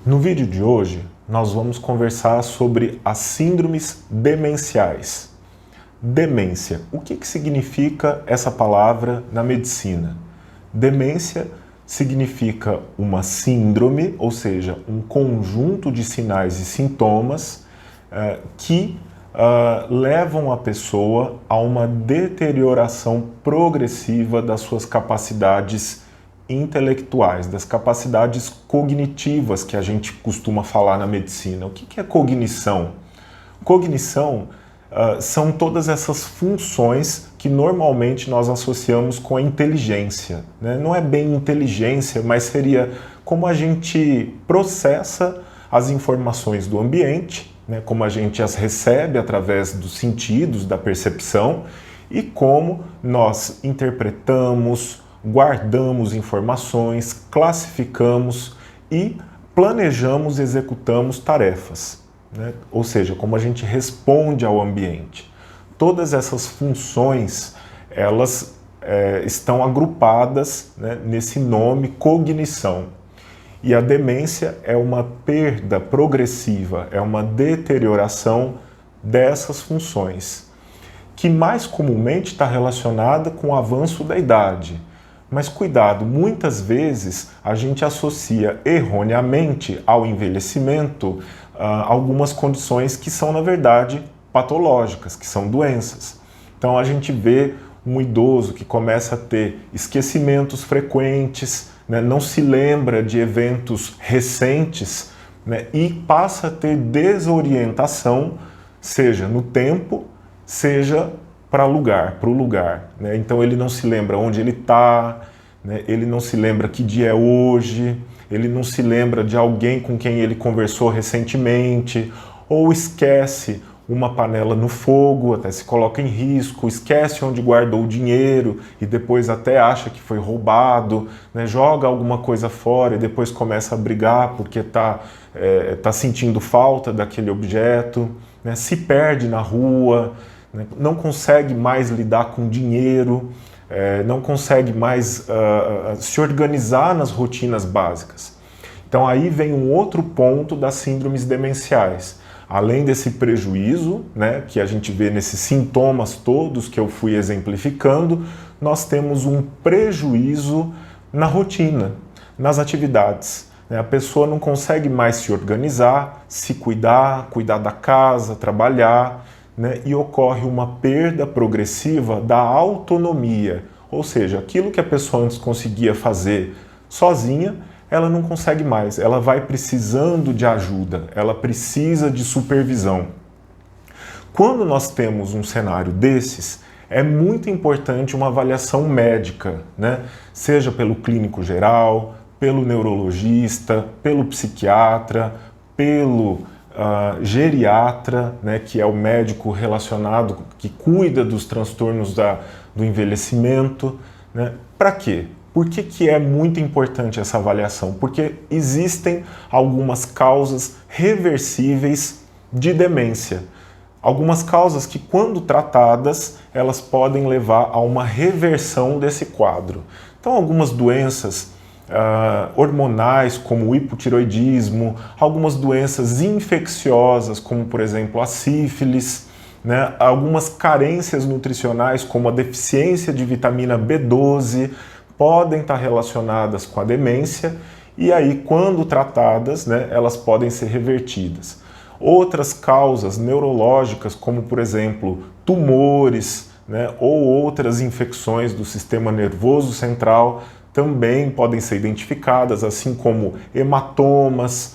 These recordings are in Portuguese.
No vídeo de hoje, nós vamos conversar sobre as síndromes demenciais. Demência. O que significa essa palavra na medicina? Demência significa uma síndrome, ou seja, um conjunto de sinais e sintomas que levam a pessoa a uma deterioração progressiva das suas capacidades intelectuais, das capacidades cognitivas que a gente costuma falar na medicina. O que é cognição? Cognição são todas essas funções que normalmente nós associamos com a inteligência, né? Não é bem inteligência, mas seria como a gente processa as informações do ambiente, né? Como a gente as recebe através dos sentidos, da percepção, e como nós interpretamos, guardamos informações, classificamos e planejamos, executamos tarefas, né? Ou seja, como a gente responde ao ambiente. Todas essas funções, elas estão agrupadas, né, nesse nome cognição. E a demência é uma perda progressiva, é uma deterioração dessas funções, que mais comumente está relacionada com o avanço da idade. Mas cuidado, muitas vezes a gente associa erroneamente ao envelhecimento algumas condições que são, na verdade, patológicas, que são doenças. Então a gente vê um idoso que começa a ter esquecimentos frequentes, né, não se lembra de eventos recentes, né, e passa a ter desorientação, seja no tempo, seja para o lugar, né? Então ele não se lembra onde ele está, né? Ele não se lembra que dia é hoje, ele não se lembra de alguém com quem ele conversou recentemente, ou esquece uma panela no fogo, até se coloca em risco, esquece onde guardou o dinheiro e depois até acha que foi roubado, né? Joga alguma coisa fora e depois começa a brigar porque tá sentindo falta daquele objeto, né? Se perde na rua, não consegue mais lidar com dinheiro, não consegue mais se organizar nas rotinas básicas. Então aí vem um outro ponto das síndromes demenciais. Além desse prejuízo, né, que a gente vê nesses sintomas todos que eu fui exemplificando, nós temos um prejuízo na rotina, nas atividades. A pessoa não consegue mais se organizar, se cuidar da casa, trabalhar, né, e ocorre uma perda progressiva da autonomia, ou seja, aquilo que a pessoa antes conseguia fazer sozinha, ela não consegue mais, ela vai precisando de ajuda, ela precisa de supervisão. Quando nós temos um cenário desses, é muito importante uma avaliação médica, né, seja pelo clínico geral, pelo neurologista, pelo psiquiatra, pelo geriatra, né, que é o médico relacionado, que cuida dos transtornos do envelhecimento, né? Para quê? Por que é muito importante essa avaliação? Porque existem algumas causas reversíveis de demência. Algumas causas que, quando tratadas, elas podem levar a uma reversão desse quadro. Então, algumas doenças hormonais, como o hipotiroidismo, algumas doenças infecciosas, como por exemplo a sífilis, né? Algumas carências nutricionais, como a deficiência de vitamina B12, podem estar relacionadas com a demência e aí, quando tratadas, né, elas podem ser revertidas. Outras causas neurológicas, como por exemplo tumores, né, ou outras infecções do sistema nervoso central, também podem ser identificadas, assim como hematomas,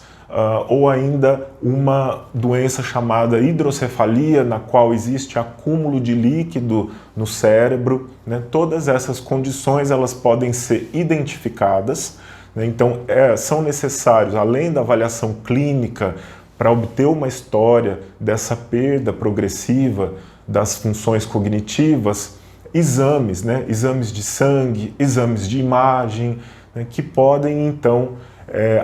ou ainda uma doença chamada hidrocefalia, na qual existe acúmulo de líquido no cérebro, né? Todas essas condições elas podem ser identificadas, né? Então são necessários, além da avaliação clínica, para obter uma história dessa perda progressiva das funções cognitivas, exames, né? Exames de sangue, exames de imagem, né? Que podem então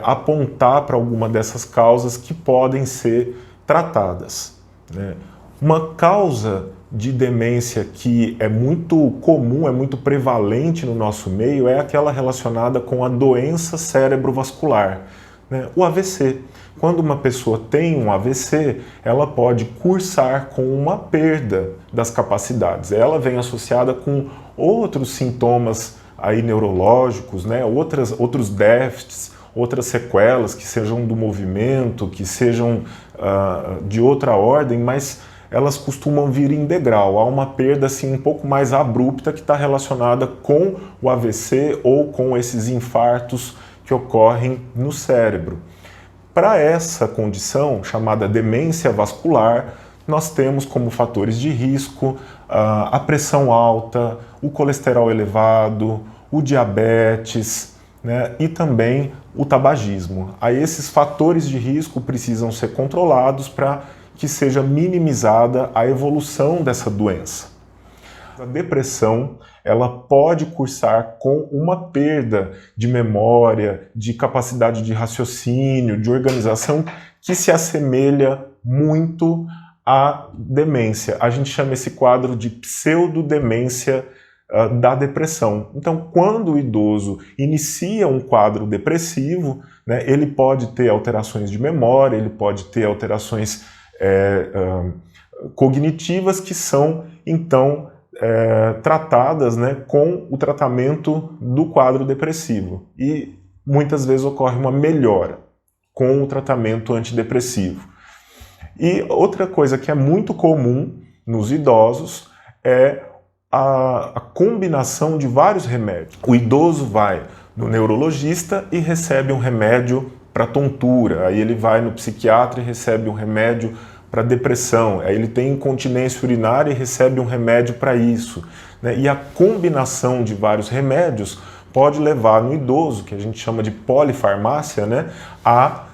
apontar para alguma dessas causas que podem ser tratadas, né? Uma causa de demência que é muito comum, é muito prevalente no nosso meio, é aquela relacionada com a doença cerebrovascular. né? O AVC. Quando uma pessoa tem um AVC, ela pode cursar com uma perda das capacidades. Ela vem associada com outros sintomas aí neurológicos, né? Outros déficits, outras sequelas que sejam do movimento, que sejam de outra ordem, mas elas costumam vir em degrau. Há uma perda assim, um pouco mais abrupta que está relacionada com o AVC ou com esses infartos que ocorrem no cérebro. Para essa condição, chamada demência vascular, nós temos como fatores de risco a pressão alta, o colesterol elevado, o diabetes, né, e também o tabagismo. Aí esses fatores de risco precisam ser controlados para que seja minimizada a evolução dessa doença. A depressão, ela pode cursar com uma perda de memória, de capacidade de raciocínio, de organização, que se assemelha muito à demência. A gente chama esse quadro de pseudodemência da depressão. Então, quando o idoso inicia um quadro depressivo, né, ele pode ter alterações de memória, ele pode ter alterações cognitivas que são, então, tratadas, né, com o tratamento do quadro depressivo. E muitas vezes ocorre uma melhora com o tratamento antidepressivo. E outra coisa que é muito comum nos idosos é a combinação de vários remédios. O idoso vai no neurologista e recebe um remédio para tontura, aí ele vai no psiquiatra e recebe um remédio para depressão, aí ele tem incontinência urinária e recebe um remédio para isso, né? E a combinação de vários remédios pode levar no idoso, que a gente chama de polifarmácia, né, a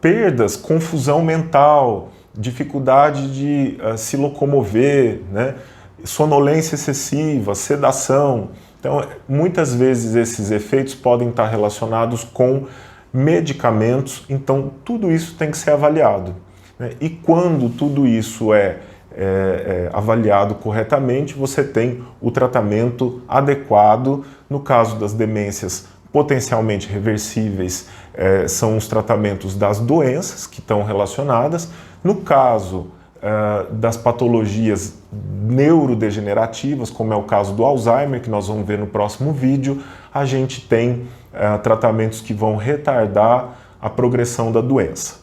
perdas, confusão mental, dificuldade de se locomover, né, sonolência excessiva, sedação. Então, muitas vezes esses efeitos podem estar relacionados com medicamentos, então tudo isso tem que ser avaliado, né? E quando tudo isso é avaliado corretamente, você tem o tratamento adequado. No caso das demências potencialmente reversíveis, são os tratamentos das doenças que estão relacionadas. No caso das patologias neurodegenerativas, como é o caso do Alzheimer, que nós vamos ver no próximo vídeo, a gente tem tratamentos que vão retardar a progressão da doença.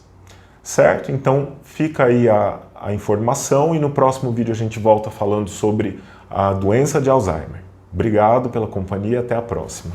Certo? Então fica aí a informação e no próximo vídeo a gente volta falando sobre a doença de Alzheimer. Obrigado pela companhia, até a próxima.